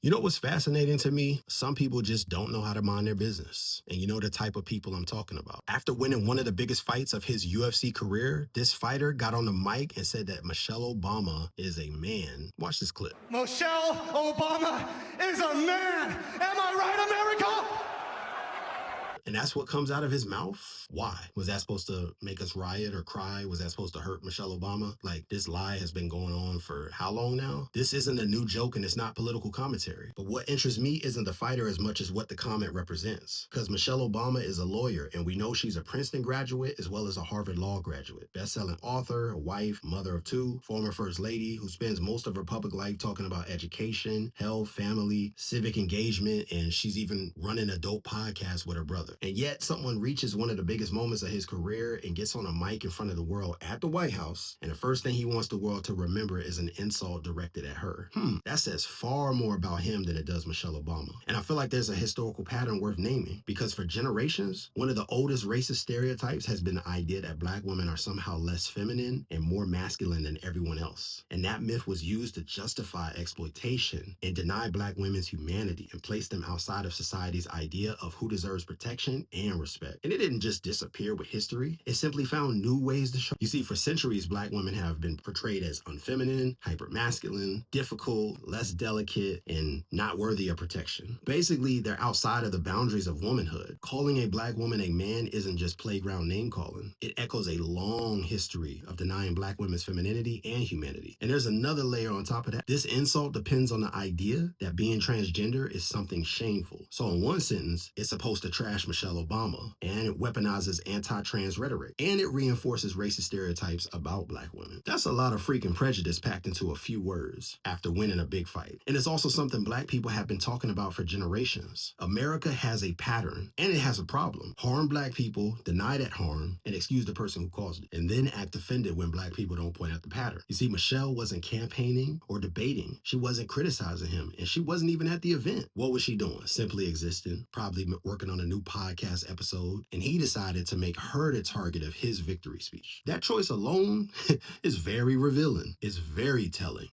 You know what's fascinating to me? Some people just don't know how to mind their business. And you know the type of people I'm talking about. After winning one of the biggest fights of his UFC career, this fighter got on the mic and said that Michelle Obama is a man. Watch this clip. Michelle Obama is a man. Am I right, America? And that's what comes out of his mouth? Why? Was that supposed to make us riot or cry? Was that supposed to hurt Michelle Obama? Like, this lie has been going on for how long now? This isn't a new joke and it's not political commentary. But what interests me isn't the fighter as much as what the comment represents. Because Michelle Obama is a lawyer, and we know she's a Princeton graduate as well as a Harvard Law graduate. Best-selling author, a wife, mother of two, former first lady who spends most of her public life talking about education, health, family, civic engagement, and she's even running a dope podcast with her brother. And yet someone reaches one of the biggest moments of his career and gets on a mic in front of the world at the White House, and the first thing he wants the world to remember is an insult directed at her. That says far more about him than it does Michelle Obama. And I feel like there's a historical pattern worth naming, because for generations, one of the oldest racist stereotypes has been the idea that black women are somehow less feminine and more masculine than everyone else. And that myth was used to justify exploitation and deny black women's humanity and place them outside of society's idea of who deserves protection and respect. And it didn't just disappear with history. It simply found new ways to show. You see, for centuries, black women have been portrayed as unfeminine, hypermasculine, difficult, less delicate, and not worthy of protection. Basically, they're outside of the boundaries of womanhood. Calling a black woman a man isn't just playground name calling. It echoes a long history of denying black women's femininity and humanity. And there's another layer on top of that. This insult depends on the idea that being transgender is something shameful. So in one sentence, it's supposed to trash Michelle Obama, and it weaponizes anti-trans rhetoric, and it reinforces racist stereotypes about black women. That's a lot of freaking prejudice packed into a few words after winning a big fight. And it's also something black people have been talking about for generations. America has a pattern, and it has a problem. Harm black people, deny that harm, and excuse the person who caused it, and then act offended when black people don't point out the pattern. You see, Michelle wasn't campaigning or debating. She wasn't criticizing him, and she wasn't even at the event. What was she doing? Simply existing, probably working on a new podcast episode, and he decided to make her the target of his victory speech. That choice alone is very revealing. It's very telling.